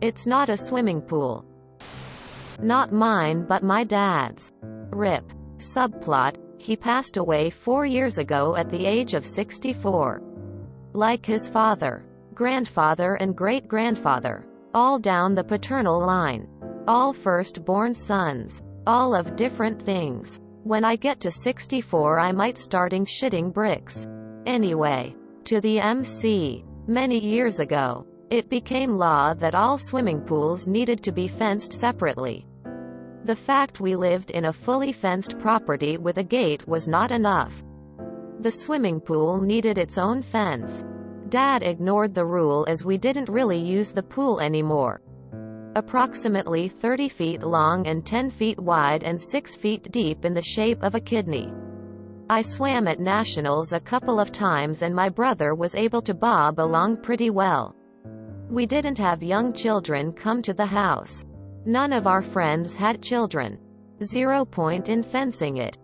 It's not a swimming pool. Not mine but my dad's. RIP. Subplot: he passed away 4 years ago at the age of 64. Like his father, grandfather and great-grandfather. All down the paternal line. All first-born sons. All of different things. When I get to 64 I might starting shitting bricks. Anyway. To the MC. Many years ago, it became law that all swimming pools needed to be fenced separately. The fact we lived in a fully fenced property with a gate was not enough. The swimming pool needed its own fence. Dad ignored the rule as we didn't really use the pool anymore. Approximately 30 feet long and 10 feet wide and 6 feet deep in the shape of a kidney. I swam at nationals a couple of times and my brother was able to bob along pretty well. We didn't have young children come to the house. None of our friends had children. 0 point in fencing it.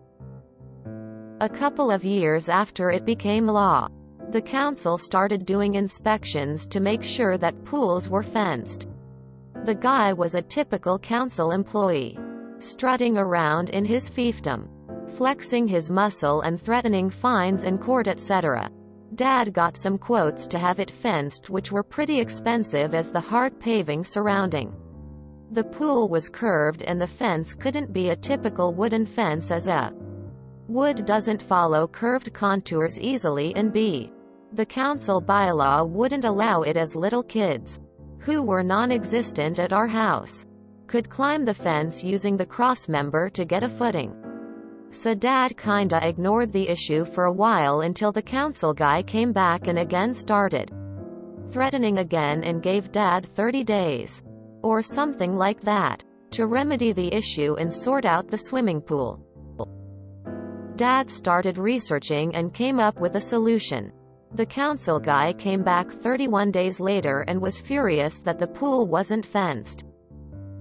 A couple of years after it became law, the council started doing inspections to make sure that pools were fenced. The guy was a typical council employee, strutting around in his fiefdom, flexing his muscle and threatening fines in court, etc. Dad got some quotes to have it fenced, which were pretty expensive as the hard paving surrounding the pool was curved and the fence couldn't be a typical wooden fence as a wood doesn't follow curved contours easily, and the council bylaw wouldn't allow it, as little kids, who were non-existent at our house, could climb the fence using the crossmember to get a footing. So Dad kinda ignored the issue for a while until the council guy came back and again started threatening again and gave Dad 30 days, or something like that, to remedy the issue and sort out the swimming pool. Dad started researching and came up with a solution. The council guy came back 31 days later and was furious that the pool wasn't fenced.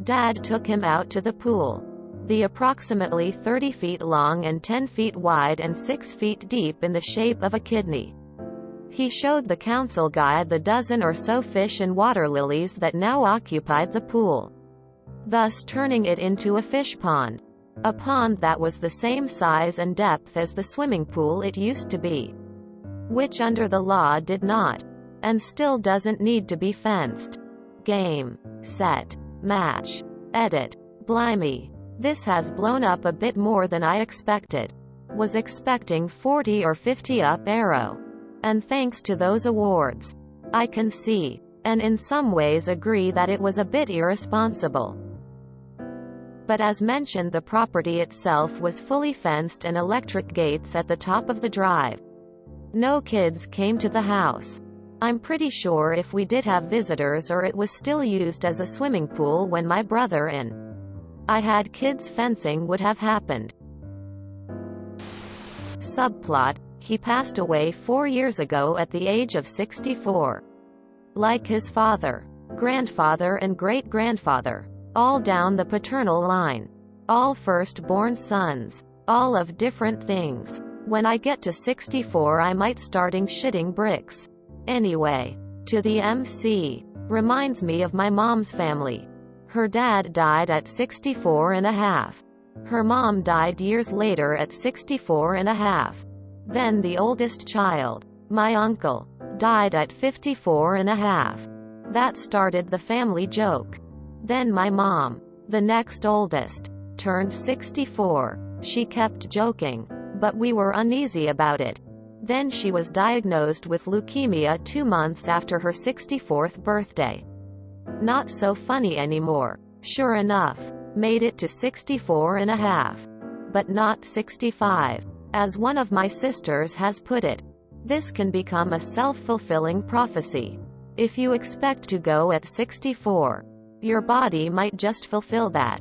Dad took him out to the pool, the approximately 30 feet long and 10 feet wide and 6 feet deep in the shape of a kidney. He showed the council guy the dozen or so fish and water lilies that now occupied the pool, thus turning it into a fish pond. A pond that was the same size and depth as the swimming pool it used to be, which under the law did not, and still doesn't need to be fenced. Game. Set. Match. Edit. Blimey. This has blown up a bit more than I expected. Was expecting 40 or 50 up arrow. And thanks to those awards, I can see, and in some ways agree, that it was a bit irresponsible. But as mentioned, the property itself was fully fenced and electric gates at the top of the drive. No kids came to the house. I'm pretty sure if we did have visitors or it was still used as a swimming pool when my brother and I had kids, fencing would have happened. Subplot: he passed away 4 years ago at the age of 64. Like his father, grandfather and great-grandfather. All down the paternal line. All first-born sons. All of different things. When I get to 64 I might starting shitting bricks. Anyway. To the MC. Reminds me of my mom's family. Her dad died at 64 and a half. Her mom died years later at 64 and a half. Then the oldest child, my uncle, died at 54 and a half. That started the family joke. Then my mom, the next oldest, turned 64. She kept joking, but we were uneasy about it. Then she was diagnosed with leukemia 2 months after her 64th birthday. Not so funny anymore. Sure enough, made it to 64 and a half. But not 65. As one of my sisters has put it, this can become a self-fulfilling prophecy. If you expect to go at 64, your body might just fulfill that.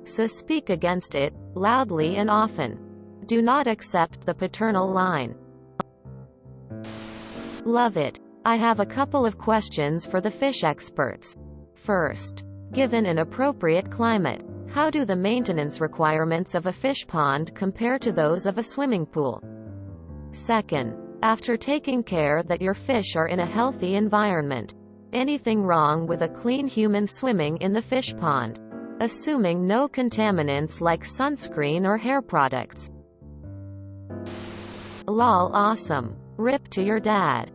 So speak against it, loudly and often. Do not accept the paternal line. Love it. I have a couple of questions for the fish experts. First, given an appropriate climate, how do the maintenance requirements of a fish pond compare to those of a swimming pool? Second, after taking care that your fish are in a healthy environment, anything wrong with a clean human swimming in the fish pond. Assuming no contaminants like sunscreen or hair products. Lol, awesome. Rip to your dad.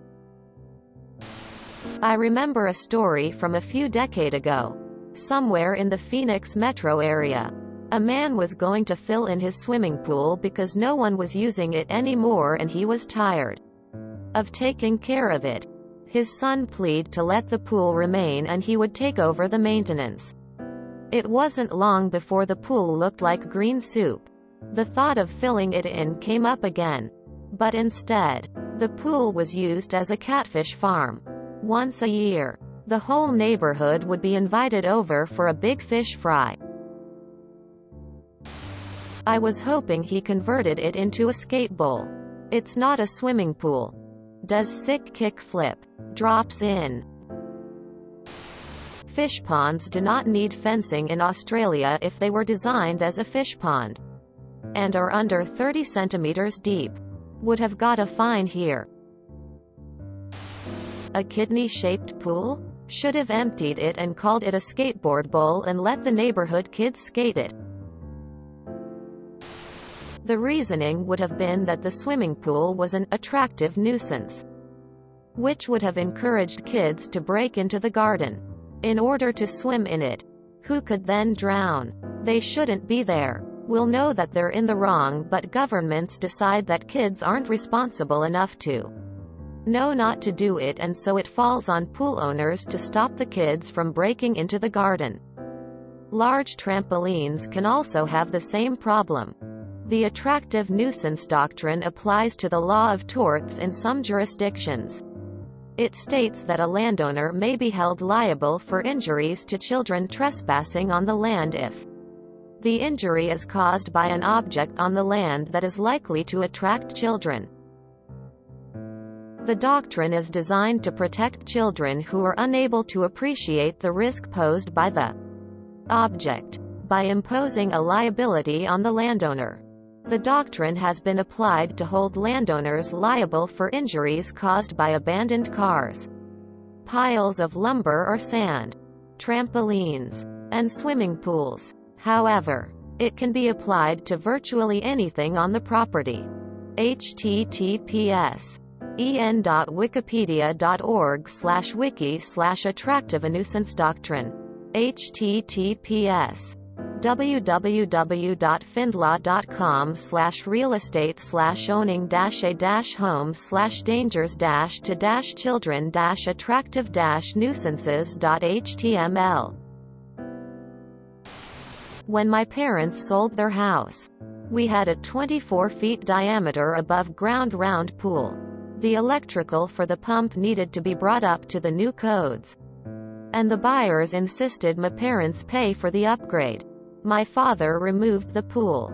I remember a story from a few decades ago. Somewhere in the Phoenix metro area. A man was going to fill in his swimming pool because no one was using it anymore and he was tired of taking care of it. His son pleaded to let the pool remain and he would take over the maintenance. It wasn't long before the pool looked like green soup. The thought of filling it in came up again. But instead, the pool was used as a catfish farm. Once a year, the whole neighborhood would be invited over for a big fish fry. I was hoping he converted it into a skate bowl. It's not a swimming pool. Does sick kick flip. Drops in. Fish ponds do not need fencing in Australia if they were designed as a fish pond. And are under 30 centimeters deep. Would have got a fine here. A kidney-shaped pool? Should have emptied it and called it a skateboard bowl and let the neighborhood kids skate it. The reasoning would have been that the swimming pool was an attractive nuisance, which would have encouraged kids to break into the garden in order to swim in it, who could then drown. They shouldn't be there. We'll know that they're in the wrong, but governments decide that kids aren't responsible enough to know not to do it, and so it falls on pool owners to stop the kids from breaking into the garden. Large trampolines can also have the same problem. The attractive nuisance doctrine applies to the law of torts in some jurisdictions. It states that a landowner may be held liable for injuries to children trespassing on the land if the injury is caused by an object on the land that is likely to attract children. The doctrine is designed to protect children who are unable to appreciate the risk posed by the object, by imposing a liability on the landowner. The doctrine has been applied to hold landowners liable for injuries caused by abandoned cars, piles of lumber or sand, trampolines, and swimming pools. However, it can be applied to virtually anything on the property. https://en.wikipedia.org/wiki/attractive-a-nuisance-doctrine. https www.findlaw.com/real estate/owning-a-dash-home/dangers-to-children-attractive-nuisances.html. When my parents sold their house, we had a 24 feet diameter above ground round pool. The electrical for the pump needed to be brought up to the new codes, and the buyers insisted my parents pay for the upgrade. My father removed the pool.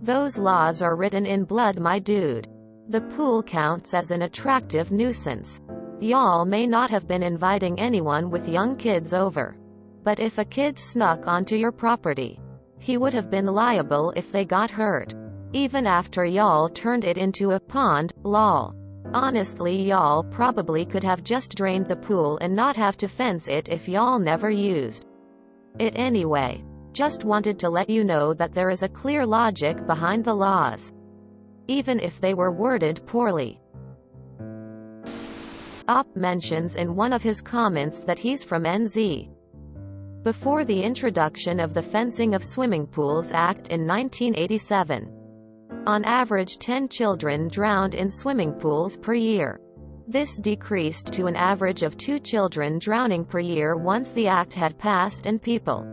Those laws are written in blood, my dude. The pool counts as an attractive nuisance. Y'all may not have been inviting anyone with young kids over, but if a kid snuck onto your property, he would have been liable if they got hurt, even after y'all turned it into a pond. Lol. Honestly, y'all probably could have just drained the pool and not have to fence it if y'all never used it anyway. Just wanted to let you know that there is a clear logic behind the laws, even if they were worded poorly. Op mentions in one of his comments that he's from NZ. Before the introduction of the Fencing of Swimming Pools Act in 1987, on average 10 children drowned in swimming pools per year. This decreased to an average of 2 children drowning per year once the act had passed and people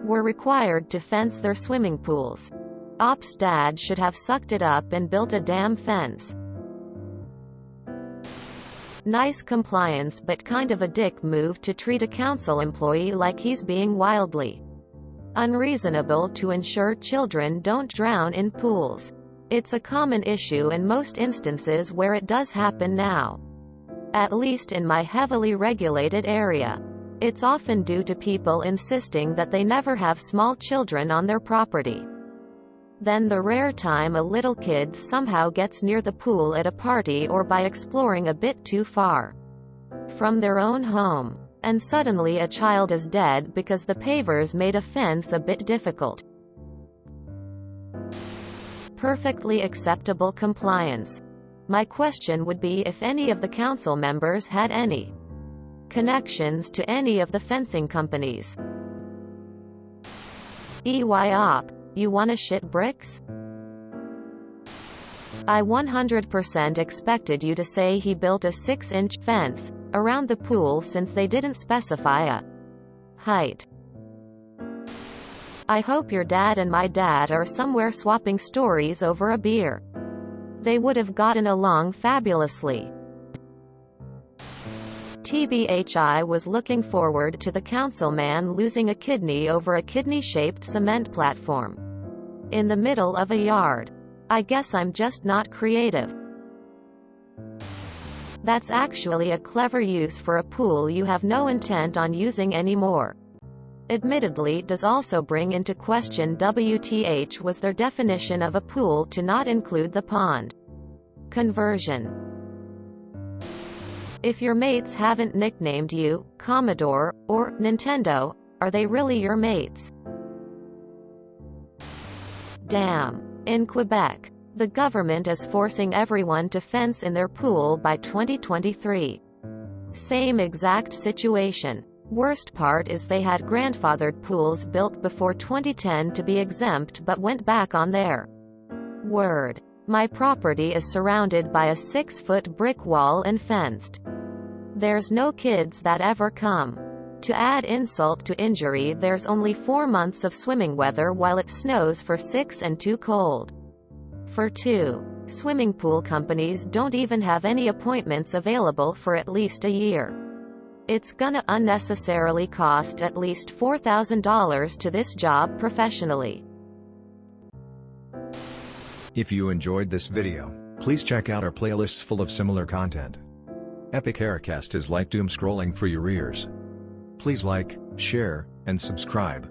were required to fence their swimming pools. Op's dad should have sucked it up and built a damn fence. Nice compliance, but kind of a dick move to treat a council employee like he's being wildly unreasonable to ensure children don't drown in pools. It's a common issue in most instances where it does happen now. At least in my heavily regulated area. It's often due to people insisting that they never have small children on their property. Then the rare time a little kid somehow gets near the pool at a party or by exploring a bit too far, from their own home. And suddenly a child is dead because the pavers made a fence a bit difficult. Perfectly acceptable compliance. My question would be if any of the council members had any connections to any of the fencing companies. EYOP, you wanna shit bricks? I 100% expected you to say he built a 6-inch fence around the pool since they didn't specify a height. I hope your dad and my dad are somewhere swapping stories over a beer. They would have gotten along fabulously. TBH, I was looking forward to the councilman losing a kidney over a kidney-shaped cement platform in the middle of a yard. I guess I'm just not creative. That's actually a clever use for a pool you have no intent on using anymore. Admittedly, does also bring into question WTH was their definition of a pool to not include the pond conversion. If your mates haven't nicknamed you Commodore or Nintendo, are they really your mates? Damn. In Quebec, the government is forcing everyone to fence in their pool by 2023. Same exact situation. Worst part is they had grandfathered pools built before 2010 to be exempt but went back on their word. My property is surrounded by a 6-foot brick wall and fenced. There's no kids that ever come. To add insult to injury, there's only 4 months of swimming weather while it snows for 6 and too cold for 2. Swimming pool companies don't even have any appointments available for at least a year. It's gonna unnecessarily cost at least $4,000 to this job professionally. If you enjoyed this video, please check out our playlists full of similar content. Epic Haircast is like doom scrolling for your ears. Please like, share, and subscribe.